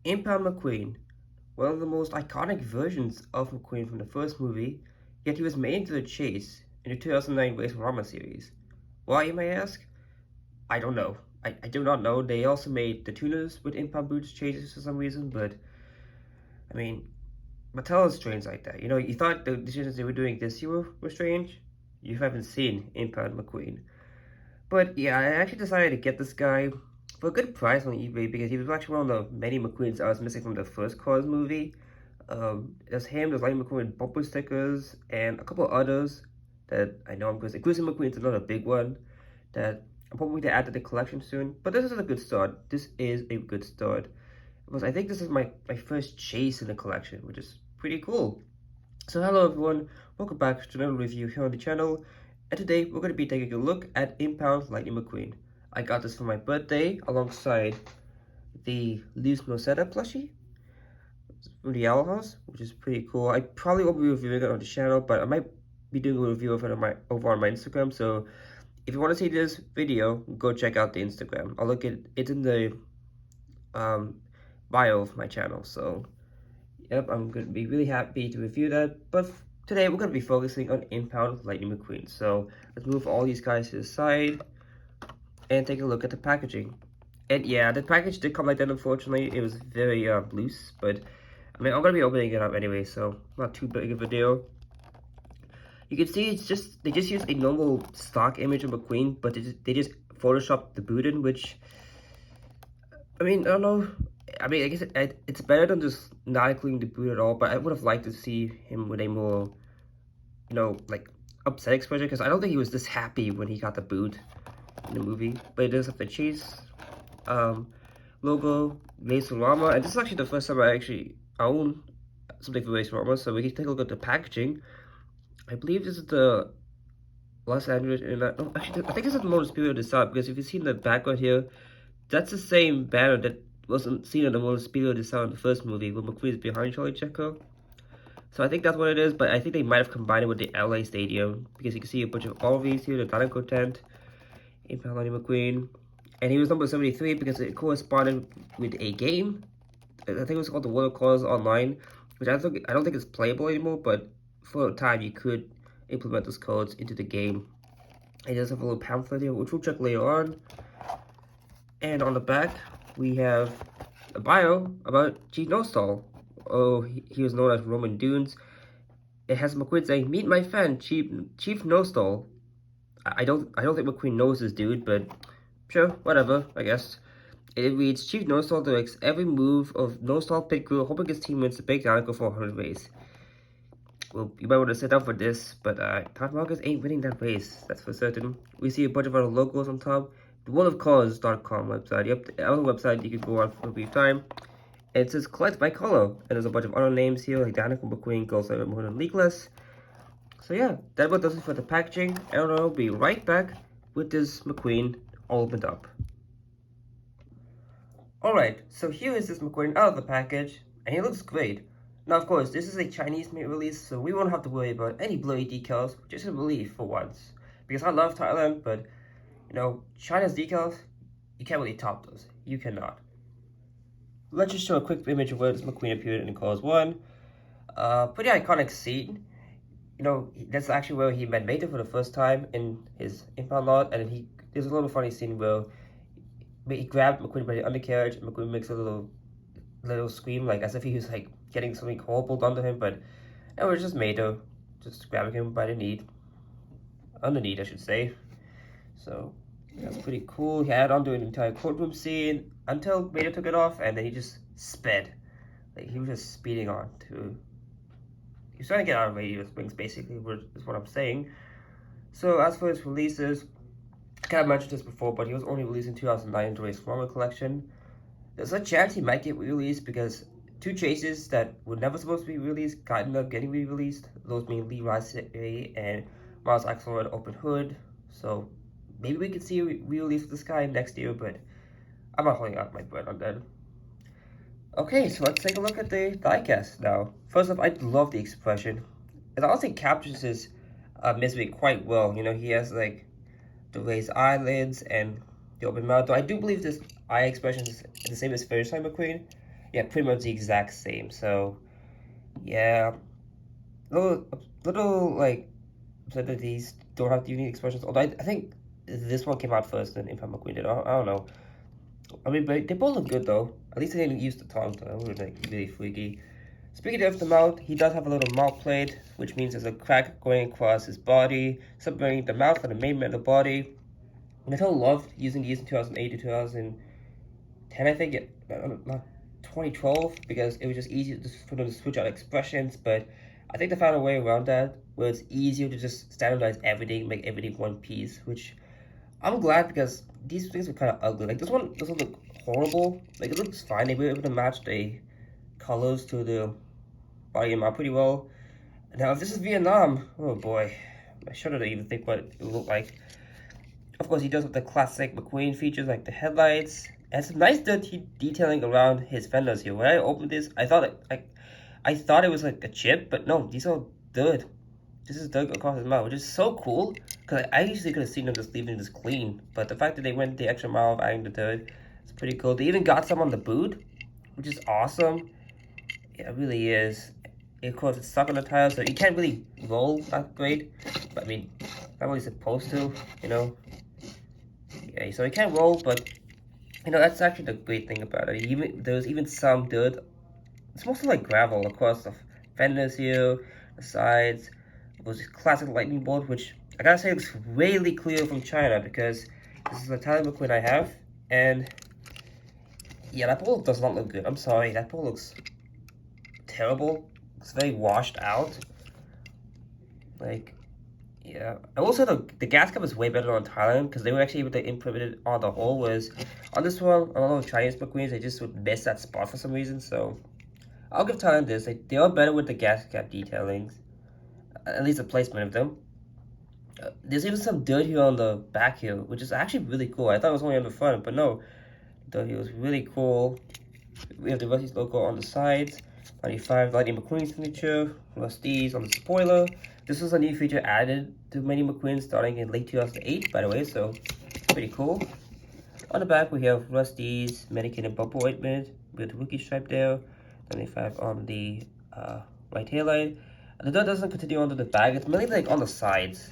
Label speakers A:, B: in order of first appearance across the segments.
A: Impound McQueen, one of the most iconic versions of McQueen from the first movie, yet he was made into the chase in the 2009 Race Rama series. Why, you may ask? I don't know. I do not know. They also made the tuners with Impound boots chases for some reason, but I mean, Mattel is strange like that. You thought the decisions they were doing this year were strange? You haven't seen Impound McQueen. But yeah, I actually decided to get this guy for a good price on eBay because he was actually one of the many McQueens I was missing from the first Cars movie. There's him, there's Lightning McQueen bumper stickers, and a couple others that I know I'm going to say. Cruising McQueen's another big one that I'm hoping to add to the collection soon. But this is a good start. This is a good start. Because I think this is my first chase in the collection, which is pretty cool. So hello everyone, welcome back to another review here on the channel. And today we're going to be taking a look at Impound Lightning McQueen. I got this for my birthday alongside the Leaves No Setup plushie from the Owl House, which is pretty cool. I probably won't be reviewing it on the channel, but I might be doing a review of it over on my Instagram. So if you want to see this video, go check out the Instagram. I'll look at it's in the bio of my channel. So yep, I'm going to be really happy to review that. But today we're going to be focusing on Impound Lightning McQueen. So let's move all these guys to the side and take a look at the packaging. And yeah, the package did come like that, unfortunately. It was very loose, but I mean, I'm going to be opening it up anyway, so not too big of a deal. You can see they just used a normal stock image of McQueen, but they just photoshopped the boot in, which, I mean, I don't know. I mean, I guess it's better than just not including the boot at all, but I would have liked to see him with a more, like, upset expression, because I don't think he was this happy when he got the boot in the movie. But it does have the Chase logo, Race Rama, and this is actually the first time I actually own something for Race Rama, so we can take a look at the packaging. I believe this is the Los Angeles, no, actually, I think this is the most Motor design, because if you see in the background here, that's the same banner that wasn't seen in the Motor Speedo design in the first movie, where McQueen is behind Charlie Checo. So I think that's what it is, but I think they might have combined it with the LA Stadium, because you can see a bunch of RVs here, the Dinoco tent, Impound Lightning McQueen, and he was number 73 because it corresponded with a game. I think it was called the World of Cars Online, which I don't think it's playable anymore, but for a time you could implement those codes into the game. It does have a little pamphlet here, which we'll check later on. And on the back, we have a bio about Chief Nostal. Oh, he was known as Roman Dunes. It has McQueen saying, "Meet my fan, Chief Nostal." I don't think McQueen knows this dude, but sure, whatever, I guess. It reads, "Chief Nostal directs every move of Nostal pit crew, hoping his team wins the big Dinoco 400 race." Well, you might want to sit up for this, but Todd Marcus ain't winning that race, that's for certain. We see a bunch of other logos on top. The worldofcars.com website, yep, the other website you can go on for a brief time. And it says collect by color, and there's a bunch of other names here, like Danica McQueen, Ghost Rider, Moon, and Leakless. So yeah, that about does it for the packaging, and I'll be right back with this McQueen all opened up. Alright, so here is this McQueen out of the package, and he looks great. Now, of course, this is a Chinese-made release, so we won't have to worry about any blurry decals, which is a relief for once. Because I love Thailand, but, China's decals, you can't really top those. You cannot. Let's just show a quick image of where this McQueen appeared in Cars 1. Pretty iconic scene. That's actually where he met Mattel for the first time in his impound lot, and then there's a little funny scene where he grabbed McQueen by the undercarriage, and McQueen makes a little scream, like as if he was like getting something horrible done to him, but it was just Mattel just grabbing him by the knee, underneath I should say. So that's pretty cool. He had on to an entire courtroom scene until Mattel took it off, and then he just sped. Like he was just speeding on to. He's trying to get out of radio springs, basically, is what I'm saying. So as for his releases, I kind of mentioned this before, but he was only released in 2009 in the Race Rama collection. There's a chance he might get re-released because two chases that were never supposed to be released ended up getting re-released. Those being Lee Rice and Miles Axelrod Open Hood. So maybe we could see a re-release of this guy next year, but I'm not holding out my breath on that. Okay, so let's take a look at the diecast now. First off, I love the expression. It honestly captures his misery quite well. He has like the raised eyelids and the open mouth. Though I do believe this eye expression is the same as First Time McQueen. Yeah, pretty much the exact same. So yeah, little little like so that these don't have unique expressions. Although I think this one came out first and Impound McQueen did. I don't know. I mean, but they both look good though. At least they didn't use the tongue. That would like really freaky. Speaking of the mouth, he does have a little mouth plate, which means there's a crack going across his body, separating the mouth from the main of the body. Mattel loved using these in 2008 to 2010, I think, not 2012, because it was just easier for them to switch out expressions, but I think they found a way around that, where it's easier to just standardize everything, make everything one piece, which I'm glad because these things were kind of ugly. Like this one doesn't look horrible. Like it looks fine. They were able to match the colors to the body and mouth pretty well. Now, if this is Vietnam, oh boy, I shudder to even think what it would look like. Of course, he does have the classic McQueen features like the headlights and some nice detailing around his fenders here. When I opened this, I thought I thought it was like a chip, but no, these are dirt. This is dirt across his mouth, which is so cool. Cause I usually could have seen them just leaving this clean, but the fact that they went the extra mile of adding the dirt, it's pretty cool. They even got some on the boot, which is awesome. Yeah, it really is. Of course, it's stuck on the tire, so you can't really roll that great. But I mean, not really supposed to, you know. Yeah, so you can't roll, but you know that's actually the great thing about it. Even there's even some dirt. It's mostly like gravel across the fenders here, the sides. It was this classic lightning bolt, which I gotta say looks really clear from China because this is the Italian McQueen I have, and yeah, that bolt does not look good. I'm sorry, that bolt looks terrible. It's very washed out. Like, yeah. I will say the gas cap is way better on Thailand because they were actually able to implement it on the whole. Whereas on this one, on a lot of Chinese McQueens, they just would miss that spot for some reason. So I'll give Thailand this. They are better with the gas cap detailings, at least the placement of them. There's even some dirt here on the back here, which is actually really cool. I thought it was only on the front, but no, dirt here was really cool. We have the Rusty's logo on the sides. 95 Lightning McQueen signature, Rusty's on the spoiler. This was a new feature added to many McQueens starting in late 2008, by the way, so pretty cool. On the back, we have Rusty's medicated bumper ointment with the rookie stripe there. 95 on the right taillight. And the dirt doesn't continue onto the back. It's mainly like on the sides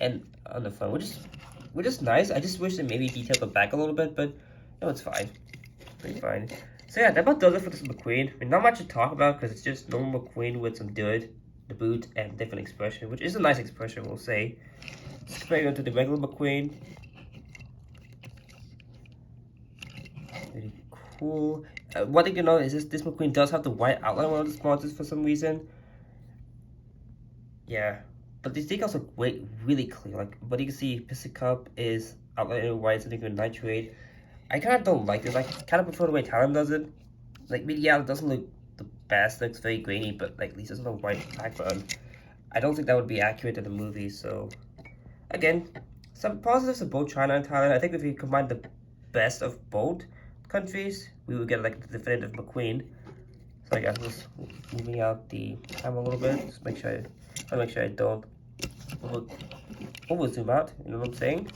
A: and on the front, which is nice. I just wish they maybe detailed the back a little bit, but no, it's fine. Pretty fine. So yeah, that about does it for this McQueen. I mean, not much to talk about because it's just normal McQueen with some dirt, the boot, and different expression, which is a nice expression, we'll say. Let's compare it to the regular McQueen. Really cool. One thing to know is this McQueen does have the white outline on the sponsors for some reason. Yeah, but these decals look really clear. Like, what you can see, Piston Cup is outlined in white, something with nitrate. I kind of don't like this. I kind of prefer the way Thailand does it. Like, yeah, it doesn't look the best. It looks very grainy, but like at least there's no white background. I don't think that would be accurate to the movie. So, again, some positives of both China and Thailand. I think if we combine the best of both countries, we would get like the definitive McQueen. So I guess just moving out the camera a little bit. Just make sure I don't over zoom out. You know what I'm saying?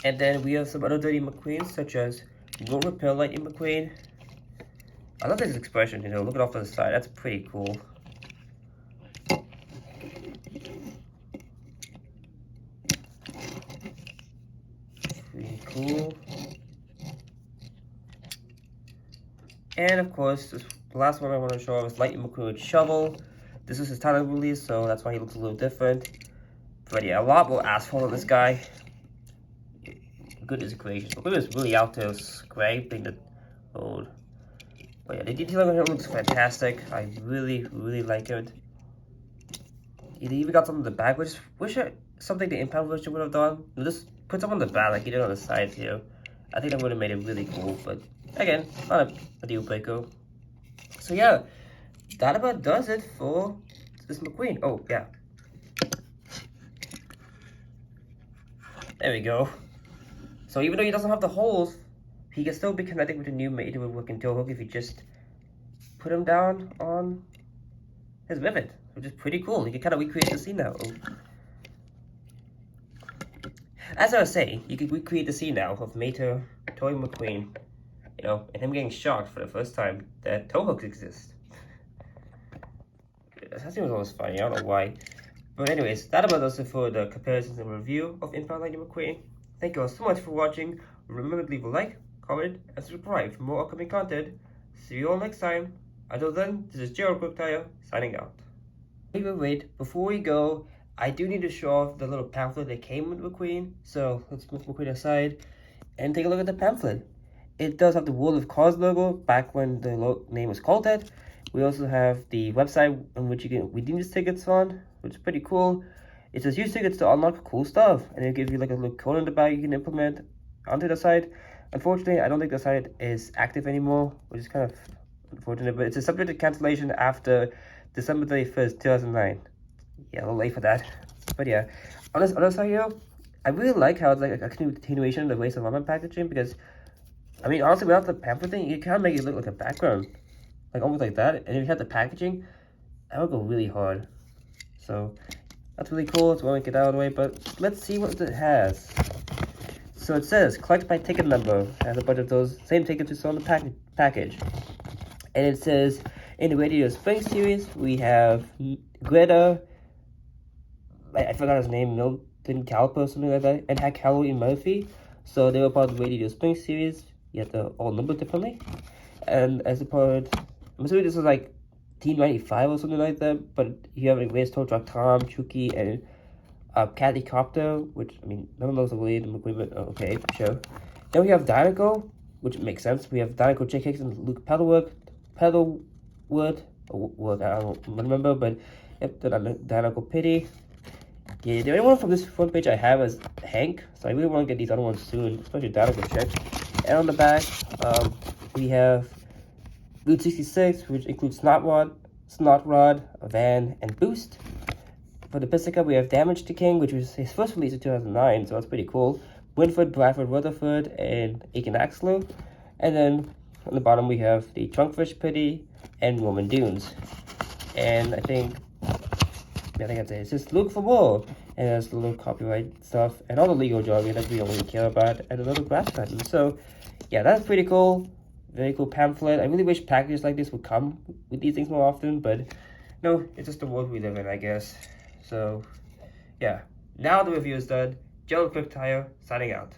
A: And then we have some other dirty McQueens, such as Road Repair Lightning McQueen. I love this expression, you know, look it off to the side. That's pretty cool. Pretty cool. And of course, the last one I want to show off is Lightning McQueen with Shovel. This is his Thailand release, so that's why he looks a little different. But yeah, a lot more asphalt on this guy. Goodness gracious, McQueen is really out there scraping the road. But yeah, the detailing on him looks fantastic. I really like it. He even got some on the back, which something the Impound version would have done. Just put some on the back like he did on the sides here. I think that would have made it really cool, but again, not a deal breaker. So yeah, that about does it for this McQueen. Oh yeah. There we go. So even though he doesn't have the holes, he can still be connected with the new mate with working tail hook if you just put him down on his rivet, which is pretty cool. You can kind of recreate the scene now. As I was saying, you can recreate the scene now of Mater, Toy McQueen. you know, and him getting shocked for the first time that toe hooks exist. That seems almost funny, I don't know why. But anyways, that about does it for the comparisons and review of Impound Lightning McQueen. Thank you all so much for watching. Remember to leave a like, comment, and subscribe for more upcoming content. See you all next time. Until then, this is Gerald QuickTire signing out. Wait, before we go, I do need to show off the little pamphlet that came with McQueen. So let's move McQueen aside and take a look at the pamphlet. It does have the World of Cars logo back when the name was called that. We also have the website on which you can redeem these tickets on, which is pretty cool. It says use tickets to unlock cool stuff, and it'll give you like a little code in the back you can implement onto the site. Unfortunately, I don't think the site is active anymore, which is kind of unfortunate, but it's a subject to cancellation after December 31st, 2009. Yeah, a little late for that. But yeah, on this other side here, I really like how it's like a continuation of the Race of Ramen packaging, because, I mean, honestly, without the pamphlet thing, you kind of make it look like a background. Like, almost like that. And if you have the packaging, that would go really hard. So, that's really cool. So I want to get that out of the way, but let's see what it has. So it says, collect by ticket number. It has a bunch of those same tickets we saw in the package. And it says, in the Radio Spring series, we have Greta, I forgot his name, Milton Caliper or something like that, and Halloween Murphy. So they were part of the Radio Spring series. You have to all number differently. And as a part, I'm assuming this was like Team 95 or something like that, but you have like Race Tow Truck Tom, Chucky, and Kathy Copter, which, I mean, none of those are related to McQueen, but okay, sure. Then we have Dinoco, which makes sense. We have Dinoco, Jake Hicks, and Luke Pedalwood, I don't remember, but yep, the Dinoco Pity. Yeah, the only one from this front page I have is Hank, so I really want to get these other ones soon, especially Dinoco Check. And on the back, we have Route 66, which includes Snot Rod, Van, and Boost. For the Pistica, we have Damage to King, which was his first release in 2009, so that's pretty cool. Winford, Bradford, Rutherford, and Aiken Axler. And then on the bottom, we have the Trunkfish Pity and Roman Dunes. And I think that's it. It's just look for more. And there's the little copyright stuff and all the legal jargon that we don't really care about, and a little grass pattern. So, yeah, that's pretty cool. Very cool pamphlet. I really wish packages like this would come with these things more often, but no, it's just the world we live in, I guess. So, yeah. Now the review is done. Joe QuickTire signing out.